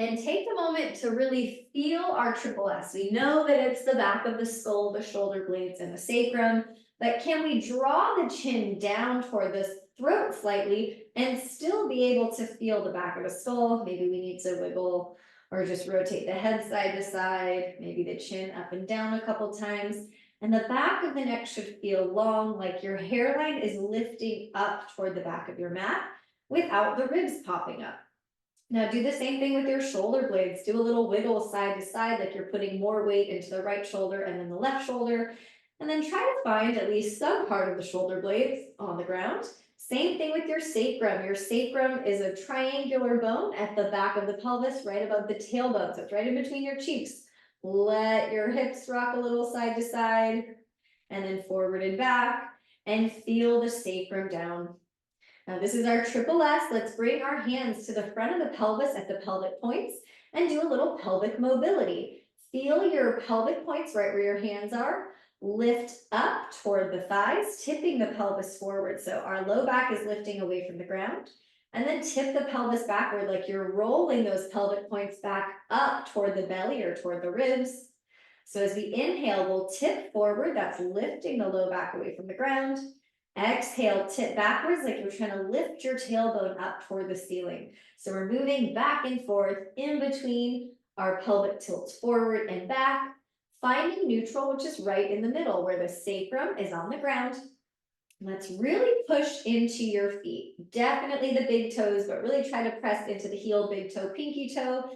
And take a moment to really feel our triple S. We know that it's the back of the skull, the shoulder blades, and the sacrum, but can we draw the chin down toward the throat slightly and still be able to feel the back of the skull? Maybe we need to wiggle or just rotate the head side to side, maybe the chin up and down a couple times. And the back of the neck should feel long, like your hairline is lifting up toward the back of your mat without the ribs popping up. Now do the same thing with your shoulder blades. Do a little wiggle side to side, like you're putting more weight into the right shoulder and then the left shoulder. And then try to find at least some part of the shoulder blades on the ground. Same thing with your sacrum. Your sacrum is a triangular bone at the back of the pelvis, right above the tailbone. So it's right in between your cheeks. Let your hips rock a little side to side and then forward and back, and feel the sacrum down. Now this is our triple S. Let's bring our hands to the front of the pelvis at the pelvic points and do a little pelvic mobility. Feel your pelvic points right where your hands are. Lift up toward the thighs, tipping the pelvis forward. So our low back is lifting away from the ground. And then tip the pelvis backward like you're rolling those pelvic points back up toward the belly or toward the ribs. So as we inhale, we'll tip forward. That's lifting the low back away from the ground. Exhale, tip backwards like you're trying to lift your tailbone up toward the ceiling. So we're moving back and forth in between our pelvic tilts forward and back, finding neutral, which is right in the middle where the sacrum is on the ground. Let's really push into your feet. Definitely the big toes, but really try to press into the heel, big toe, pinky toe.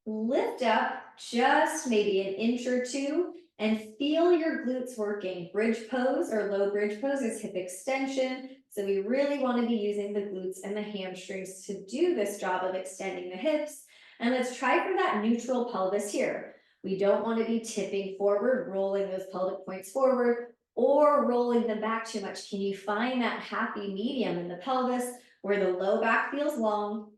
Lift up just maybe an inch or two and feel your glutes working. Bridge pose or low bridge pose is hip extension. So we really want to be using the glutes and the hamstrings to do this job of extending the hips. And let's try for that neutral pelvis here. We don't want to be tipping forward, rolling those pelvic points forward, or rolling them back too much. Can you find that happy medium in the pelvis where the low back feels long?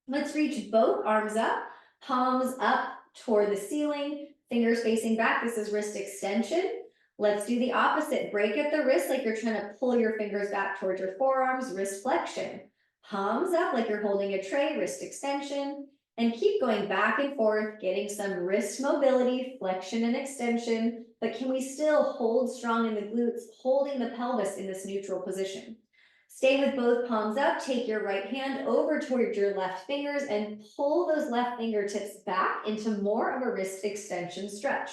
Let's reach both arms up, palms up toward the ceiling, fingers facing back. This is wrist extension. Let's do the opposite. Break at the wrist like you're trying to pull your fingers back towards your forearms, wrist flexion. Palms up like you're holding a tray, wrist extension. And keep going back and forth, getting some wrist mobility, flexion and extension. But can we still hold strong in the glutes, holding the pelvis in this neutral position? Stay with both palms up, take your right hand over towards your left fingers and pull those left fingertips back into more of a wrist extension stretch.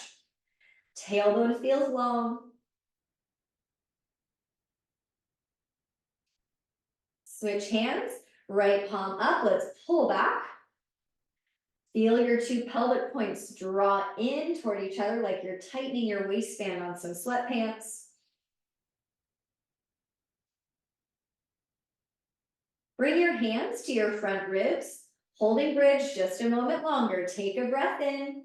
Tailbone feels long. Switch hands, right palm up, let's pull back. Feel your two pelvic points draw in toward each other like you're tightening your waistband on some sweatpants. Bring your hands to your front ribs, holding bridge just a moment longer. Take a breath in.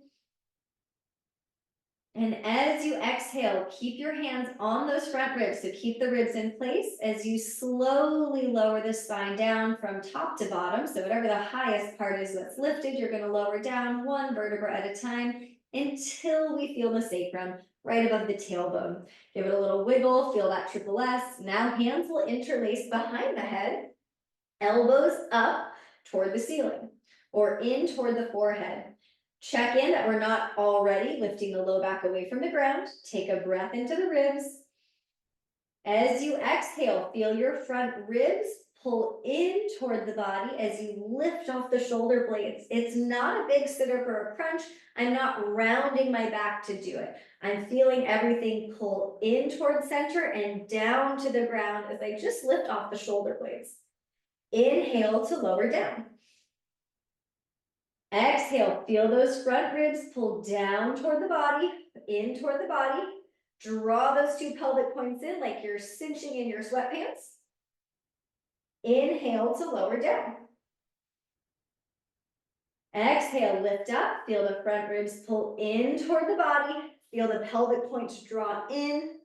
And as you exhale, keep your hands on those front ribs. So keep the ribs in place as you slowly lower the spine down from top to bottom. So whatever the highest part is that's lifted, you're going to lower down one vertebra at a time until we feel the sacrum right above the tailbone. Give it a little wiggle, feel that triple S. Now hands will interlace behind the head. Elbows up toward the ceiling or in toward the forehead. Check in that we're not already lifting the low back away from the ground. Take a breath into the ribs. As you exhale, feel your front ribs pull in toward the body as you lift off the shoulder blades. It's not a big sit up or a crunch. I'm not rounding my back to do it. I'm feeling everything pull in toward center and down to the ground as I just lift off the shoulder blades. Inhale to lower down. Exhale, feel those front ribs pull down toward the body, in toward the body. Draw those two pelvic points in like you're cinching in your sweatpants. Inhale to lower down. Exhale, lift up. Feel the front ribs pull in toward the body. Feel the pelvic points draw in.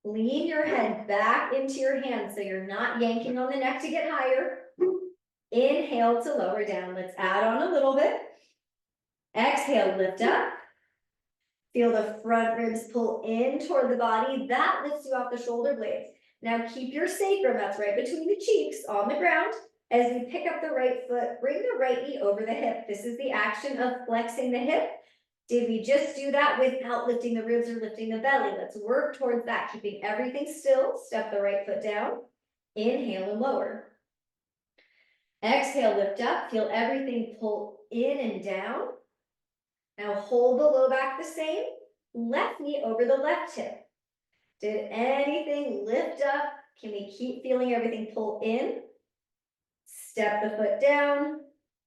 Lean your head back into your hands so you're not yanking on the neck to get higher. Inhale to lower down. Let's add on a little bit. Exhale, lift up. Feel the front ribs pull in toward the body. That lifts you off the shoulder blades. Now keep your sacrum, that's right between the cheeks, on the ground. As we pick up the right foot, bring the right knee over the hip. This is the action of flexing the hip. Did we just do that without lifting the ribs or lifting the belly? Let's work towards that, keeping everything still. Step the right foot down. Inhale and lower. Exhale, lift up. Feel everything pull in and down. Now hold the low back the same. Left knee over the left hip. Did anything lift up? Can we keep feeling everything pull in? Step the foot down.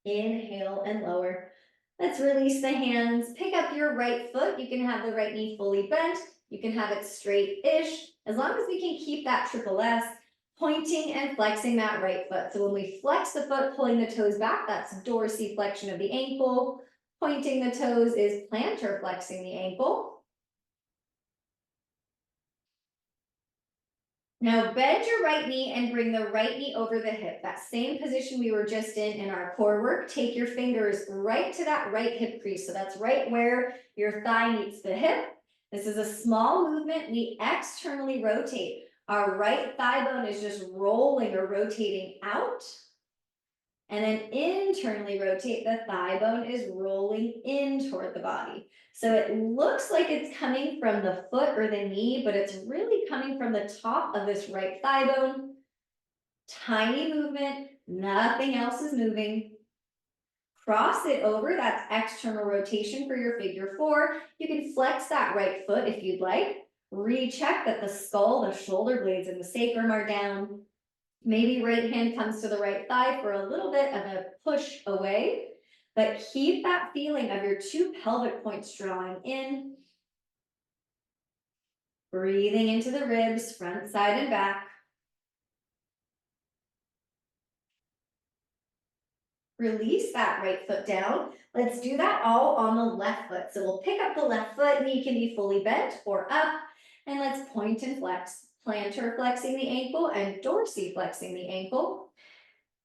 Inhale and lower. Let's release the hands. Pick up your right foot. You can have the right knee fully bent. You can have it straight-ish. As long as we can keep that triple S, pointing and flexing that right foot. So when we flex the foot, pulling the toes back, that's dorsiflexion of the ankle. Pointing the toes is plantar flexing the ankle. Now bend your right knee and bring the right knee over the hip. That same position we were just in our core work. Take your fingers right to that right hip crease. So that's right where your thigh meets the hip. This is a small movement. We externally rotate. Our right thigh bone is just rolling or rotating out. And then internally rotate, the thigh bone is rolling in toward the body. So it looks like it's coming from the foot or the knee, but it's really coming from the top of this right thigh bone. Tiny movement, nothing else is moving. Cross it over, that's external rotation for your figure four. You can flex that right foot if you'd like. Recheck that the skull, the shoulder blades, and the sacrum are down. Maybe right hand comes to the right thigh for a little bit of a push away, but keep that feeling of your two pelvic points drawing in. Breathing into the ribs, front, side, and back. Release that right foot down. Let's do that all on the left foot. So we'll pick up the left foot, knee can be fully bent or up, and let's point and flex. Plantar flexing the ankle and dorsiflexing the ankle.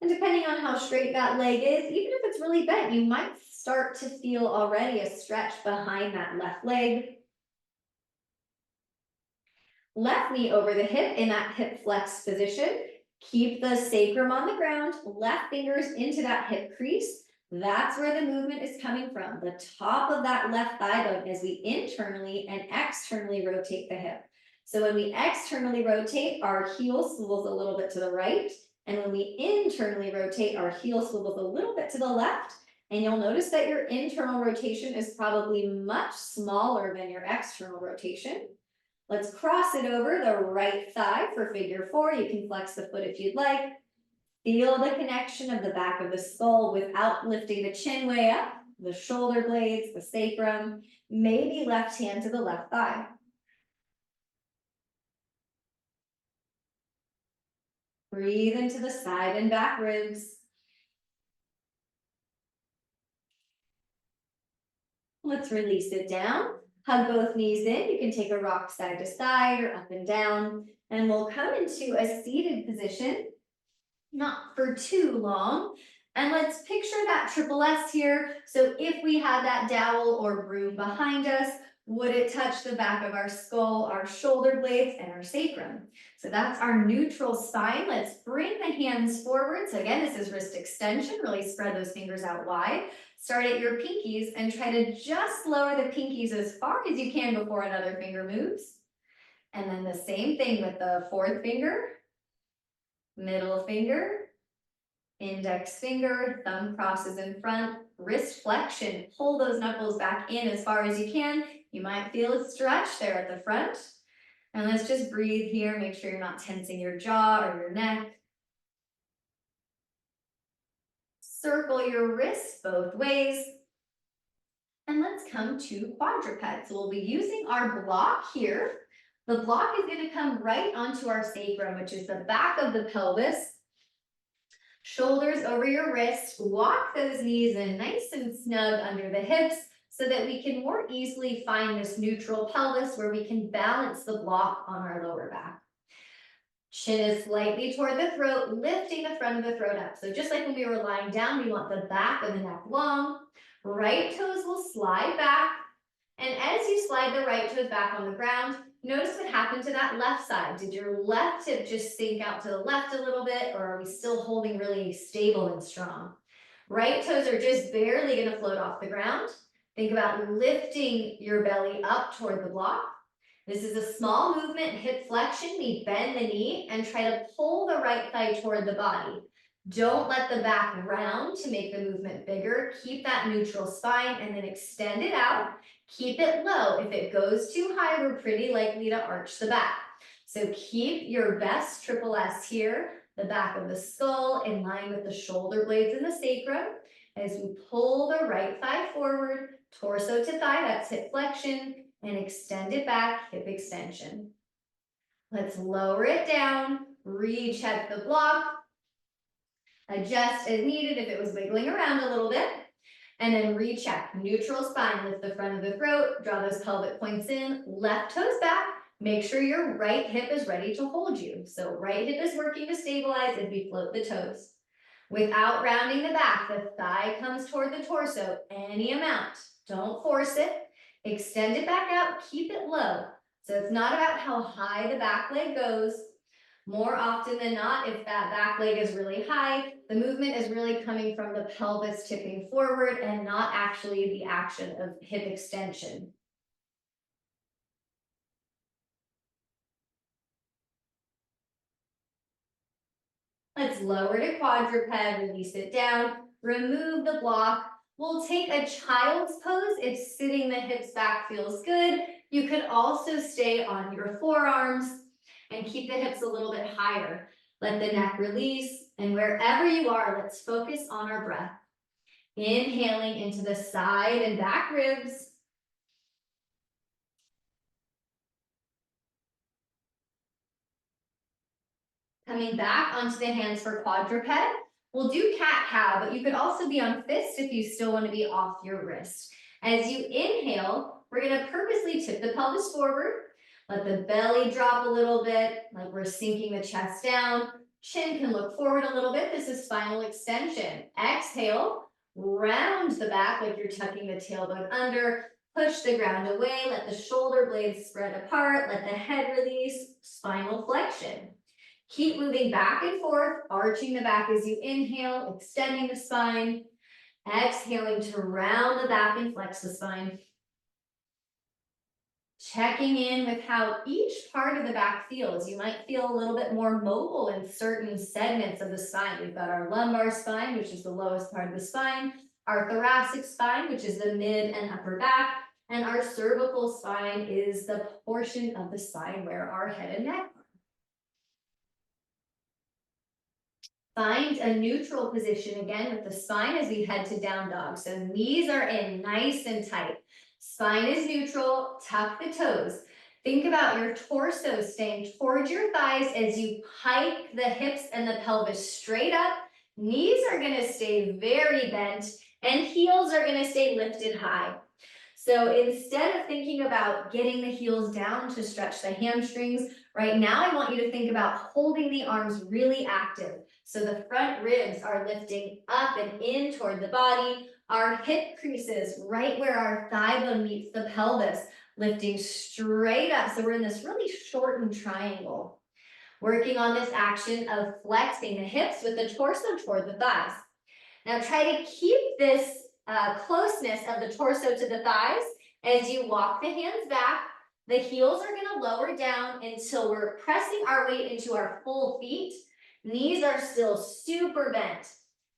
And depending on how straight that leg is, even if it's really bent, you might start to feel already a stretch behind that left leg. Left knee over the hip in that hip flex position. Keep the sacrum on the ground, left fingers into that hip crease. That's where the movement is coming from. The top of that left thigh bone as we internally and externally rotate the hip. So when we externally rotate, our heel swivels a little bit to the right. And when we internally rotate, our heel swivels a little bit to the left. And you'll notice that your internal rotation is probably much smaller than your external rotation. Let's cross it over the right thigh for figure four. You can flex the foot if you'd like. Feel the connection of the back of the skull without lifting the chin way up, the shoulder blades, the sacrum, maybe left hand to the left thigh. Breathe into the side and back ribs. Let's release it down. Hug both knees in. You can take a rock side to side or up and down. And we'll come into a seated position, not for too long. And let's picture that triple S here. So if we had that dowel or broom behind us, would it touch the back of our skull, our shoulder blades, and our sacrum? So that's our neutral spine. Let's bring the hands forward. So again, this is wrist extension. Really spread those fingers out wide. Start at your pinkies and try to just lower the pinkies as far as you can before another finger moves. And then the same thing with the fourth finger, middle finger, index finger, thumb crosses in front, wrist flexion. Pull those knuckles back in as far as you can. You might feel a stretch there at the front. And let's just breathe here. Make sure you're not tensing your jaw or your neck. Circle your wrists both ways. And let's come to quadruped. So we'll be using our block here. The block is going to come right onto our sacrum, which is the back of the pelvis. Shoulders over your wrist. Walk those knees in nice and snug under the hips so that we can more easily find this neutral pelvis where we can balance the block on our lower back. Chin is slightly toward the throat, lifting the front of the throat up. So just like when we were lying down, we want the back of the neck long. Right toes will slide back. And as you slide the right toes back on the ground, Notice what happened to that left side. Did your left hip just sink out to the left a little bit, or are we still holding really stable and strong? Right toes are just barely going to float off the ground. Think about lifting your belly up toward the block. This is a small movement, hip flexion. We bend the knee and try to pull the right thigh toward the body. Don't let the back round to make the movement bigger. Keep that neutral spine and then extend it out. Keep it low. If it goes too high, we're pretty likely to arch the back. So keep your best triple S here, the back of the skull in line with the shoulder blades and the sacrum. As we pull the right thigh forward, torso to thigh, that's hip flexion, and extend it back, hip extension. Let's lower it down, recheck the block, adjust as needed if it was wiggling around a little bit, and then recheck. Neutral spine, lift the front of the throat, draw those pelvic points in, left toes back, make sure your right hip is ready to hold you. So right hip is working to stabilize as we float the toes. Without rounding the back, the thigh comes toward the torso, any amount. Don't force it. Extend it back out, keep it low. So it's not about how high the back leg goes. More often than not, if that back leg is really high, the movement is really coming from the pelvis tipping forward and not actually the action of hip extension. Let's lower to quadruped, release it down, remove the block. We'll take a child's pose if sitting the hips back feels good. You could also stay on your forearms and keep the hips a little bit higher. Let the neck release, and wherever you are, let's focus on our breath. Inhaling into the side and back ribs. Coming back onto the hands for quadruped. We'll do cat-cow, but you could also be on fist if you still want to be off your wrist. As you inhale, we're going to purposely tip the pelvis forward. Let the belly drop a little bit, like we're sinking the chest down. Chin can look forward a little bit. This is spinal extension. Exhale, round the back like you're tucking the tailbone under. Push the ground away. Let the shoulder blades spread apart. Let the head release. Spinal flexion. Keep moving back and forth, arching the back as you inhale, extending the spine. Exhaling to round the back and flex the spine. Checking in with how each part of the back feels. You might feel a little bit more mobile in certain segments of the spine. We've got our lumbar spine, which is the lowest part of the spine, our thoracic spine, which is the mid and upper back, and our cervical spine is the portion of the spine where our head and neck are. Find a neutral position again with the spine as we head to down dog. So knees are in nice and tight. Spine is neutral, tuck the toes. Think about your torso staying towards your thighs as you hike the hips and the pelvis straight up. Knees are going to stay very bent and heels are going to stay lifted high. So instead of thinking about getting the heels down to stretch the hamstrings, right now I want you to think about holding the arms really active. So the front ribs are lifting up and in toward the body. Our hip creases right where our thigh bone meets the pelvis, lifting straight up. So we're in this really shortened triangle. Working on this action of flexing the hips with the torso toward the thighs. Now try to keep this closeness of the torso to the thighs as you walk the hands back. The heels are going to lower down until we're pressing our weight into our full feet. Knees are still super bent.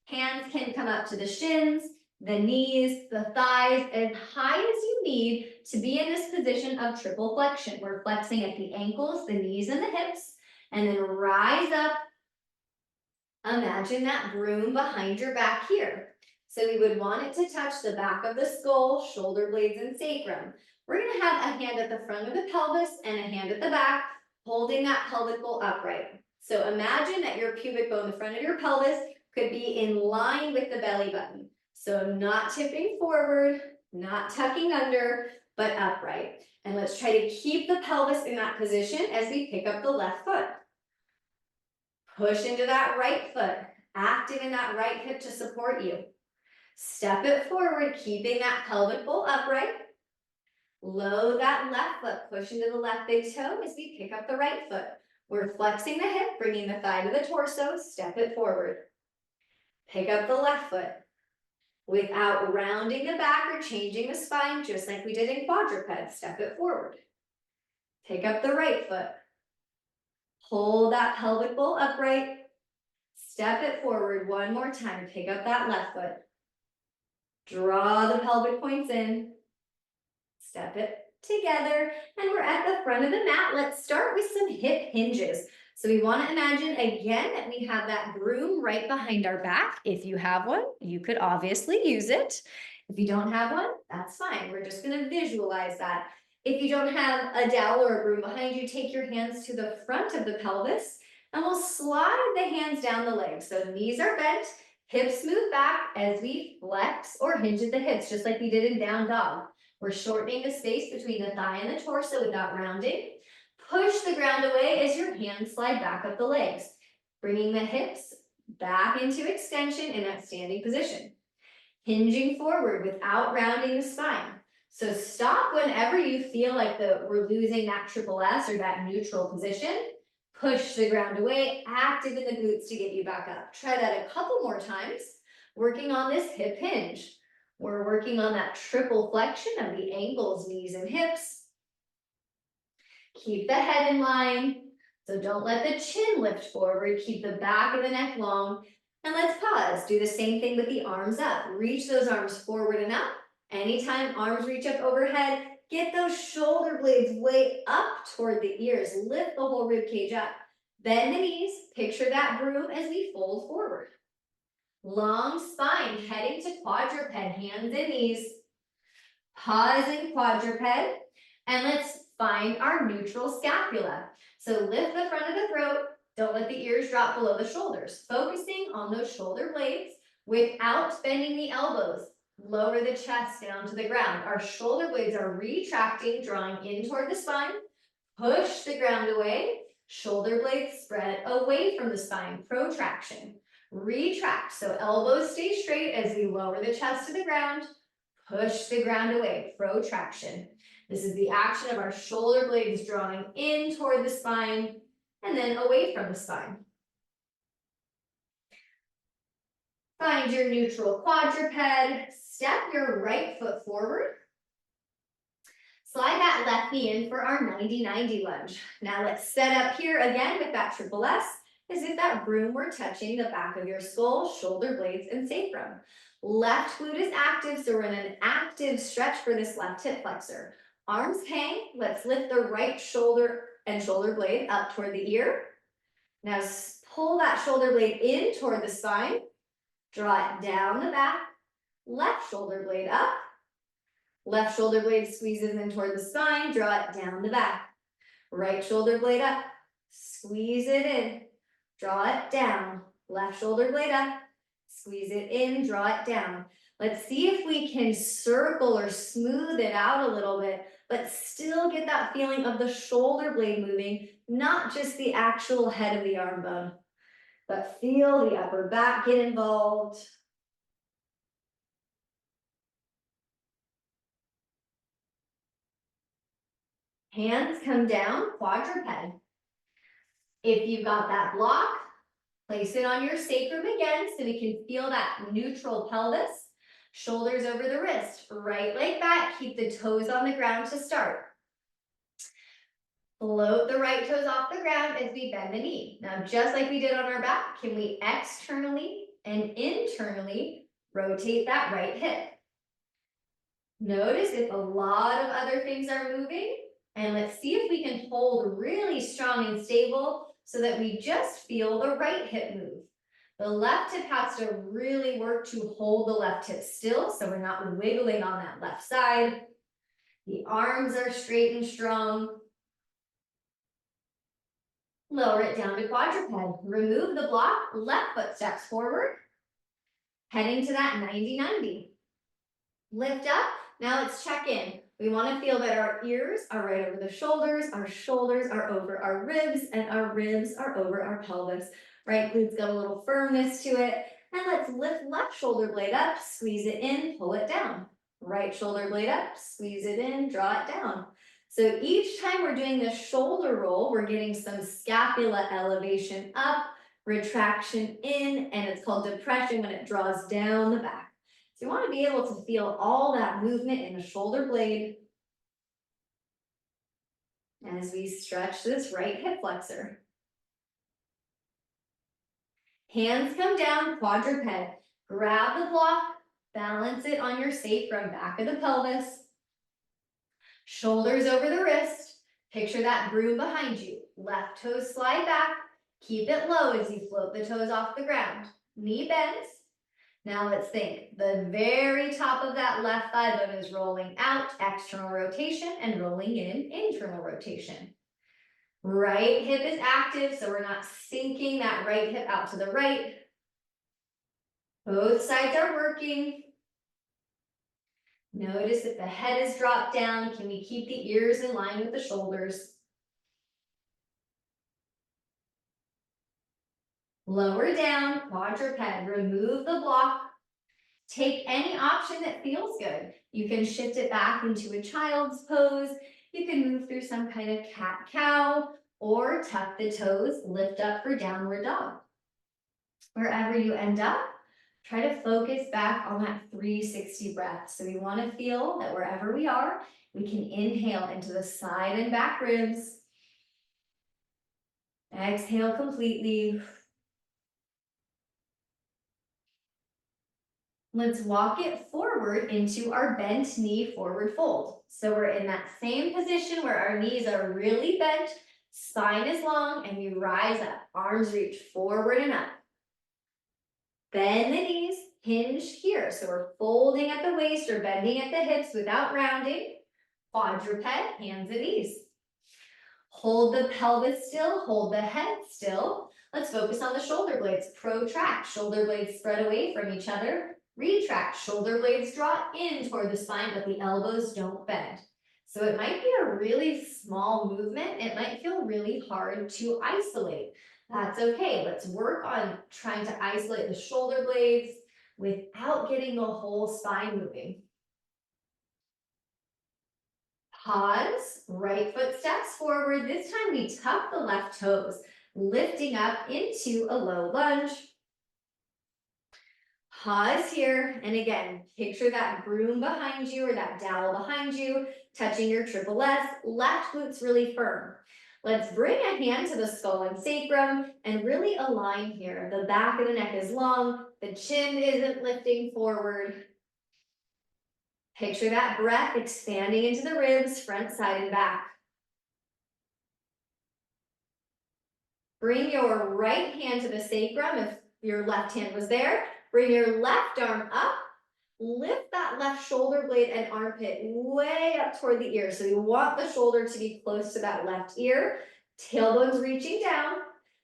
Hands can come up to the shins, the knees, the thighs, as high as you need to be in this position of triple flexion. We're flexing at the ankles, the knees, and the hips, and then rise up. Imagine that broom behind your back here. So we would want it to touch the back of the skull, shoulder blades, and sacrum. We're going to have a hand at the front of the pelvis and a hand at the back, holding that pelvic bowl upright. So imagine that your pubic bone, the front of your pelvis, could be in line with the belly button. So not tipping forward, not tucking under, but upright. And let's try to keep the pelvis in that position as we pick up the left foot. Push into that right foot, active in that right hip to support you. Step it forward, keeping that pelvic bowl upright. Load that left foot, push into the left big toe as we pick up the right foot. We're flexing the hip, bringing the thigh to the torso, step it forward. Pick up the left foot. Without rounding the back or changing the spine, just like we did in quadruped, step it forward. Pick up the right foot. Pull that pelvic bowl upright. Step it forward one more time. Pick up that left foot. Draw the pelvic points in. Step it together. And we're at the front of the mat. Let's start with some hip hinges. So we want to imagine again that we have that broom right behind our back. If you have one, you could obviously use it. If you don't have one, that's fine. We're just going to visualize that. If you don't have a dowel or a broom behind you, take your hands to the front of the pelvis and we'll slide the hands down the legs. So knees are bent, hips move back as we flex or hinge at the hips, just like we did in down dog. We're shortening the space between the thigh and the torso without rounding. Push the ground away as your hands slide back up the legs, bringing the hips back into extension in that standing position. Hinging forward without rounding the spine. So stop whenever you feel like we're losing that triple S or that neutral position. Push the ground away, active in the glutes to get you back up. Try that a couple more times, working on this hip hinge. We're working on that triple flexion of the ankles, knees, and hips. Keep the head in line, so don't let the chin lift forward. Keep the back of the neck long. And let's pause. Do the same thing with the arms up. Reach those arms forward and up. Anytime arms reach up overhead, get those shoulder blades way up toward the ears. Lift the whole rib cage up. Bend the knees. Picture that broom as we fold forward. Long spine, heading to quadruped, hands and knees. Pause in quadruped. And let's find our neutral scapula. So lift the front of the throat. Don't let the ears drop below the shoulders. Focusing on those shoulder blades without bending the elbows. Lower the chest down to the ground. Our shoulder blades are retracting, drawing in toward the spine. Push the ground away. Shoulder blades spread away from the spine. Protraction. Retract. So elbows stay straight as we lower the chest to the ground. Push the ground away. Protraction. This is the action of our shoulder blades drawing in toward the spine and then away from the spine. Find your neutral quadruped. Step your right foot forward. Slide that left knee in for our 90-90 lunge. Now let's set up here again with that triple S, as if that broom were touching the back of your skull, shoulder blades, and sacrum. Left glute is active, so we're in an active stretch for this left hip flexor. Arms hang. Let's lift the right shoulder and shoulder blade up toward the ear. Now pull that shoulder blade in toward the spine. Draw it down the back. Left shoulder blade up. Left shoulder blade squeezes in toward the spine. Draw it down the back. Right shoulder blade up. Squeeze it in. Draw it down. Left shoulder blade up. Squeeze it in. Draw it down. Let's see if we can circle or smooth it out a little bit, but still get that feeling of the shoulder blade moving, not just the actual head of the arm bone, but feel the upper back get involved. Hands come down, quadruped. If you've got that block, place it on your sacrum again so we can feel that neutral pelvis. Shoulders over the wrist, right leg back, keep the toes on the ground to start. Float the right toes off the ground as we bend the knee. Now, just like we did on our back, can we externally and internally rotate that right hip? Notice if a lot of other things are moving, and let's see if we can hold really strong and stable so that we just feel the right hip move. The left hip has to really work to hold the left hip still, so we're not wiggling on that left side. The arms are straight and strong. Lower it down to quadruped. Remove the block, left foot steps forward, heading to that 90-90. Lift up, now let's check in. We want to feel that our ears are right over the shoulders are over our ribs, and our ribs are over our pelvis. Right glute's got a little firmness to it. And let's lift left shoulder blade up, squeeze it in, pull it down. right shoulder blade up, squeeze it in, draw it down. So each time we're doing this shoulder roll, we're getting some scapula elevation up, retraction in, and it's called depression when it draws down the back. So you want to be able to feel all that movement in the shoulder blade as we stretch this right hip flexor. Hands come down, quadruped. Grab the block, balance it on your sacrum, back of the pelvis. Shoulders over the wrist. Picture that broom behind you. Left toes slide back. Keep it low as you float the toes off the ground. Knee bends. Now let's think. The very top of that left thigh bone is rolling out, external rotation, and rolling in, internal rotation. Right hip is active, so we're not sinking that right hip out to the right. Both sides are working. Notice if the head is dropped down, can we keep the ears in line with the shoulders? Lower down, quadruped, remove the block. Take any option that feels good. You can shift it back into a child's pose. You can move through some kind of cat-cow or tuck the toes, lift up for downward dog. Wherever you end up, try to focus back on that 360 breath. So we want to feel that wherever we are, we can inhale into the side and back ribs. Exhale completely. Let's walk it forward into our bent knee forward fold. So we're in that same position where our knees are really bent, spine is long, and you rise up. Arms reach forward and up. Bend the knees, hinge here. So we're folding at the waist or bending at the hips without rounding. Quadruped, hands at ease. Hold the pelvis still, hold the head still. Let's focus on the shoulder blades. Protract, shoulder blades spread away from each other. Retract, shoulder blades draw in toward the spine, but the elbows don't bend. So it might be a really small movement. It might feel really hard to isolate. That's okay. Let's work on trying to isolate the shoulder blades without getting the whole spine moving. Pause, right foot steps forward. This time we tuck the left toes, lifting up into a low lunge. Pause here, and again, picture that broom behind you or that dowel behind you, touching your triple S, left glutes really firm. Let's bring a hand to the skull and sacrum and really align here. The back of the neck is long, the chin isn't lifting forward. Picture that breath expanding into the ribs, front, side, and back. Bring your right hand to the sacrum if your left hand was there. Bring your left arm up. Lift that left shoulder blade and armpit way up toward the ear. So you want the shoulder to be close to that left ear. Tailbone's reaching down.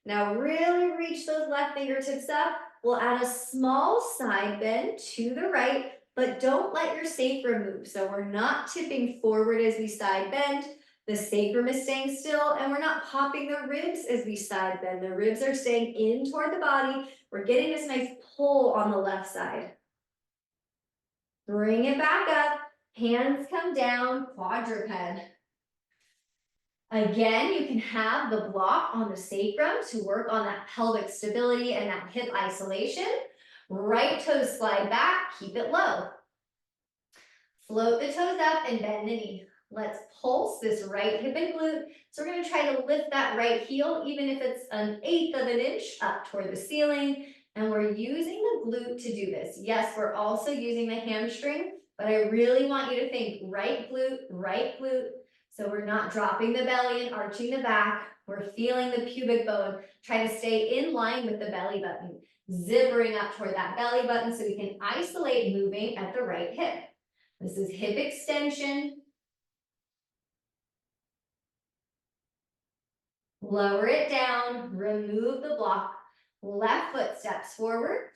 Now really reach those left fingertips up. We'll add a small side bend to the right, but don't let your sacrum move. So we're not tipping forward as we side bend. The sacrum is staying still, and we're not popping the ribs as we side bend. The ribs are staying in toward the body. We're getting this nice pull on the left side. Bring it back up. Hands come down, quadruped. Again, you can have the block on the sacrum to work on that pelvic stability and that hip isolation. Right toes slide back, keep it low. Float the toes up and bend the knee. Let's pulse this right hip and glute. So we're going to try to lift that right heel, even if it's 1/8 of an inch up toward the ceiling. And we're using the glute to do this. Yes, we're also using the hamstring, but I really want you to think right glute, right glute. So we're not dropping the belly and arching the back. We're feeling the pubic bone. Try to stay in line with the belly button, zippering up toward that belly button so we can isolate moving at the right hip. This is hip extension. Lower it down, remove the block. Left foot steps forward.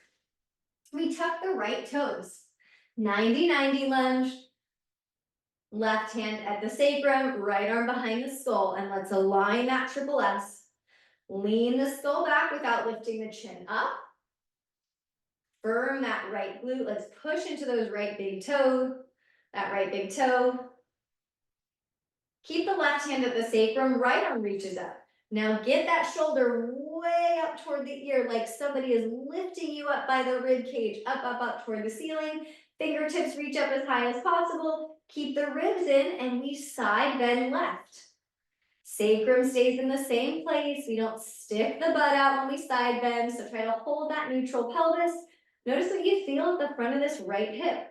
We tuck the right toes. 90-90 lunge. Left hand at the sacrum, right arm behind the skull, and let's align that triple S. Lean the skull back without lifting the chin up. Firm that right glute. Let's push into those right big toes. that right big toe. Keep the left hand at the sacrum, right arm reaches up. Now get that shoulder way up toward the ear, like somebody is lifting you up by the rib cage, up, up, up toward the ceiling. Fingertips reach up as high as possible. Keep the ribs in, and we side bend left. Sacrum stays in the same place. We don't stick the butt out when we side bend, so try to hold that neutral pelvis. Notice what you feel at the front of this right hip.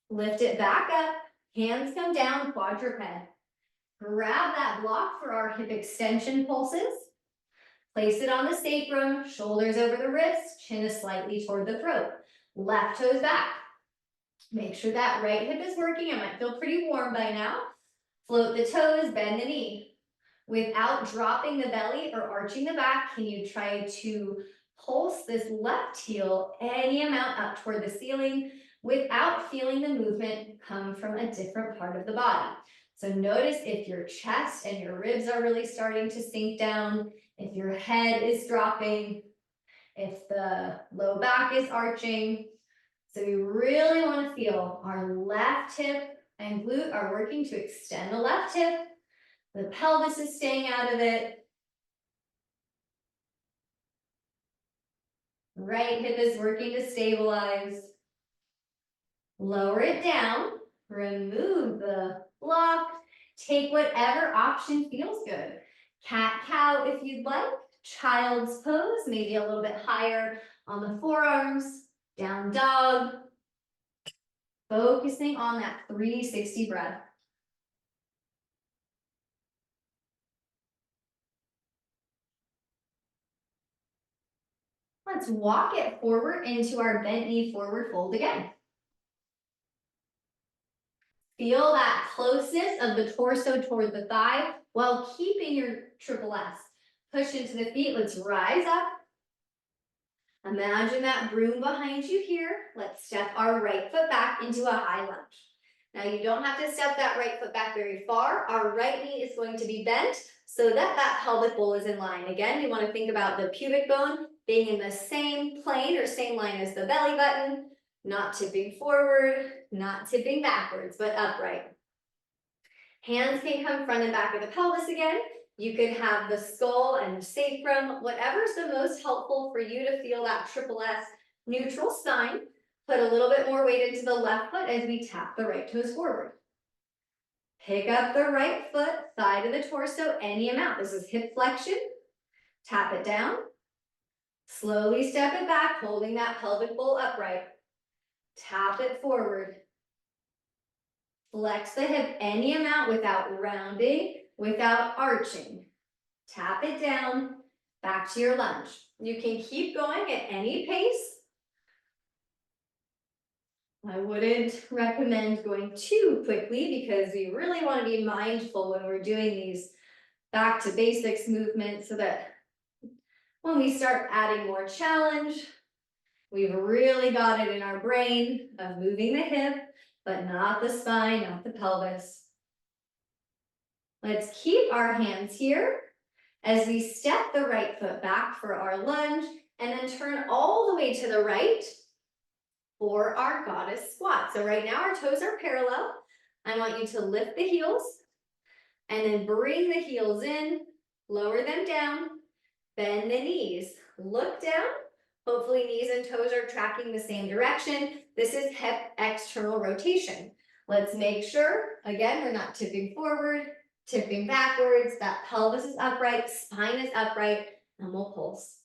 Lift it back up, hands come down, quadruped. Grab that block for our hip extension pulses. Place it on the sacrum, shoulders over the wrists, chin is slightly toward the throat. Left toes back. Make sure that right hip is working. It might feel pretty warm by now. Float the toes, bend the knee. Without dropping the belly or arching the back, can you try to pulse this left heel any amount up toward the ceiling without feeling the movement come from a different part of the body? So notice if your chest and your ribs are really starting to sink down, if your head is dropping, if the low back is arching. So we really want to feel our left hip and glute are working to extend the left hip. The pelvis is staying out of it. Right hip is working to stabilize. Lower it down. Remove the block. Take whatever option feels good. Cat-cow if you'd like. Child's pose, maybe a little bit higher on the forearms. Down dog. Focusing on that 360 breath. Let's walk it forward into our bent knee forward fold again. Feel that closeness of the torso toward the thigh while keeping your triple S. Push into the feet. Let's rise up. Imagine that broom behind you here. Let's step our right foot back into a high lunge. Now you don't have to step that right foot back very far. Our right knee is going to be bent so that that pelvic bowl is in line. Again, you want to think about the pubic bone being in the same plane or same line as the belly button, not tipping forward, not tipping backwards, but upright. Hands can come front and back of the pelvis again. You could have the skull and the sacrum, whatever's the most helpful for you to feel that triple S neutral spine. Put a little bit more weight into the left foot as we tap the right toes forward. Pick up the right foot, thigh to the torso, any amount. This is hip flexion. Tap it down. Slowly step it back, holding that pelvic bowl upright. Tap it forward. Flex the hip any amount without rounding, without arching. Tap it down, back to your lunge. You can keep going at any pace. I wouldn't recommend going too quickly because we really want to be mindful when we're doing these back to basics movements so that when we start adding more challenge, we've really got it in our brain of moving the hip, but not the spine, not the pelvis. Let's keep our hands here as we step the right foot back for our lunge and then turn all the way to the right for our goddess squat. So right now our toes are parallel. I want you to lift the heels and then bring the heels in, lower them down, bend the knees, look down. Hopefully knees and toes are tracking the same direction. This is hip external rotation. Let's make sure, again, we're not tipping forward, tipping backwards, that pelvis is upright, spine is upright, and we'll pulse.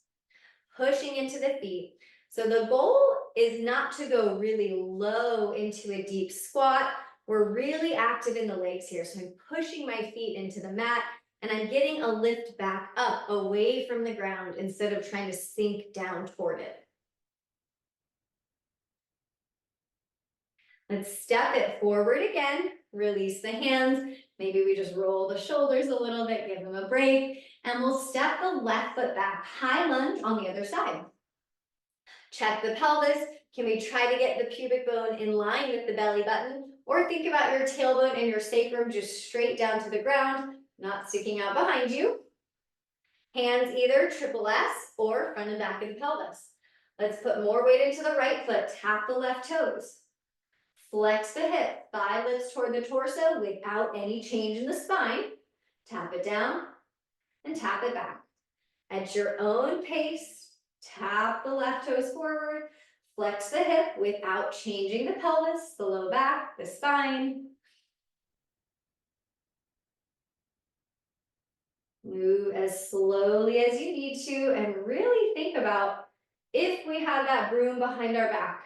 Pushing into the feet. So the goal is not to go really low into a deep squat. We're really active in the legs here. So I'm pushing my feet into the mat and I'm getting a lift back up away from the ground instead of trying to sink down toward it. Let's step it forward again, release the hands. Maybe we just roll the shoulders a little bit, give them a break, and we'll step the left foot back, high lunge on the other side. Check the pelvis. Can we try to get the pubic bone in line with the belly button? Or think about your tailbone and your sacrum just straight down to the ground, not sticking out behind you. Hands either triple S or front and back of the pelvis. Let's put more weight into the right foot, tap the left toes. Flex the hip, thigh lifts toward the torso without any change in the spine. Tap it down and tap it back. At your own pace, tap the left toes forward, flex the hip without changing the pelvis, the low back, the spine. Move as slowly as you need to and really think about if we had that broom behind our back.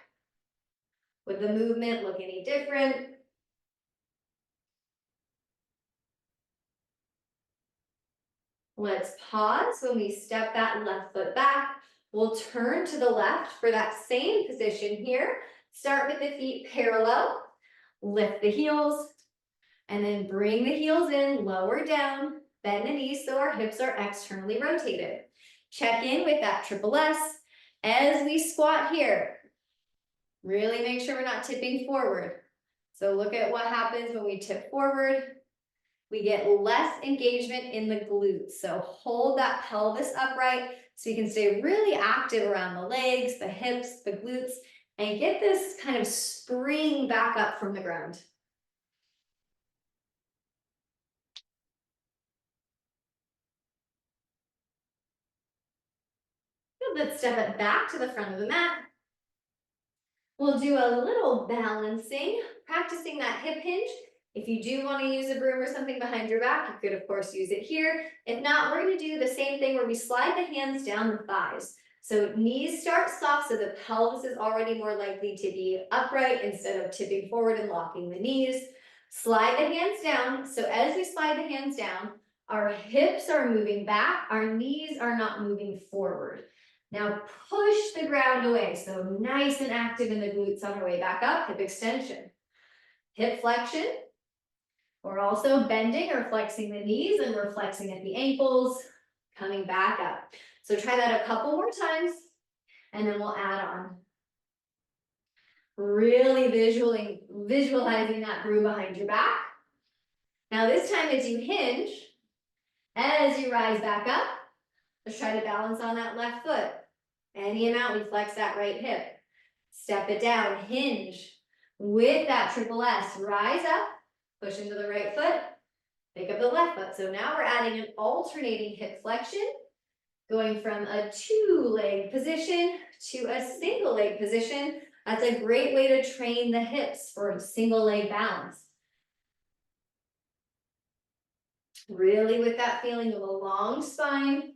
Would the movement look any different? Let's pause when we step that left foot back. We'll turn to the left for that same position here. Start with the feet parallel, lift the heels, and then bring the heels in, lower down, bend the knees so our hips are externally rotated. Check in with that triple S as we squat here. Really make sure we're not tipping forward. So look at what happens when we tip forward. We get less engagement in the glutes. So hold that pelvis upright so you can stay really active around the legs, the hips, the glutes, and get this kind of spring back up from the ground. Good, let's step it back to the front of the mat. We'll do a little balancing, practicing that hip hinge. If you do want to use a broom or something behind your back, you could of course use it here. If not, we're going to do the same thing where we slide the hands down the thighs. So knees start soft so the pelvis is already more likely to be upright instead of tipping forward and locking the knees. Slide the hands down. So as we slide the hands down, our hips are moving back, our knees are not moving forward. Now push the ground away. So nice and active in the glutes on our way back up, hip extension. Hip flexion. We're also bending or flexing the knees and we're flexing at the ankles, coming back up. So try that a couple more times and then we'll add on. Really visualizing that broom behind your back. Now this time as you hinge, as you rise back up, let's try to balance on that left foot. Any amount, we flex that right hip. Step it down, hinge. With that triple S, rise up, push into the right foot, pick up the left foot. So now we're adding an alternating hip flexion, going from a two-leg position to a single leg position. That's a great way to train the hips for a single leg balance. Really with that feeling of a long spine.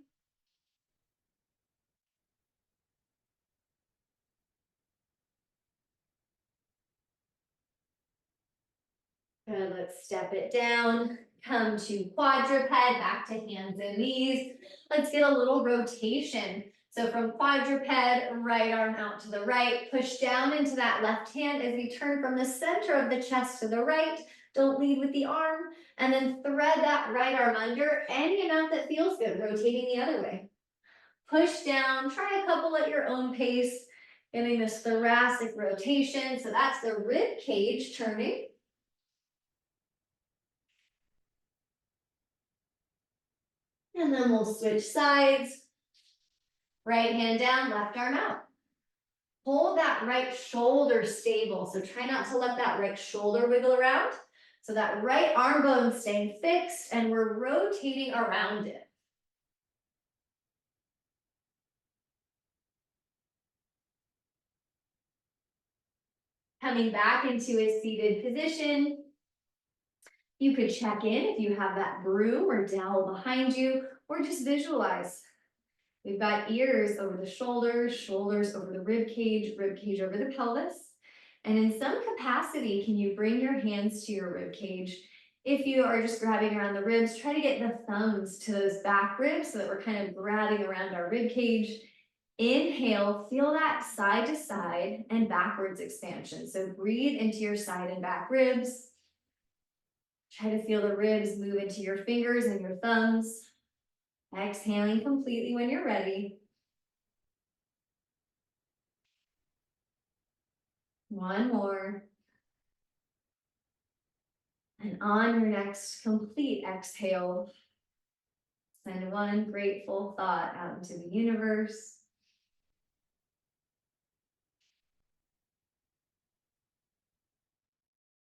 Good, let's step it down. Come to quadruped, back to hands and knees. Let's get a little rotation. So from quadruped, right arm out to the right, push down into that left hand as we turn from the center of the chest to the right. Don't lead with the arm, and then thread that right arm under any amount that feels good, rotating the other way. Push down, try a couple at your own pace, getting this thoracic rotation. So that's the rib cage turning. And then we'll switch sides. Right hand down, left arm out. Hold that right shoulder stable. So try not to let that right shoulder wiggle around. So that right arm bone staying fixed and we're rotating around it. Coming back into a seated position. You could check in if you have that broom or dowel behind you, or just visualize. We've got ears over the shoulders, shoulders over the rib cage over the pelvis. And in some capacity, can you bring your hands to your rib cage? If you are just grabbing around the ribs, try to get the thumbs to those back ribs so that we're kind of grabbing around our rib cage. Inhale, feel that side to side and backwards expansion. So breathe into your side and back ribs. Try to feel the ribs move into your fingers and your thumbs. Exhaling completely when you're ready. One more. And on your next complete exhale, send one grateful thought out into the universe.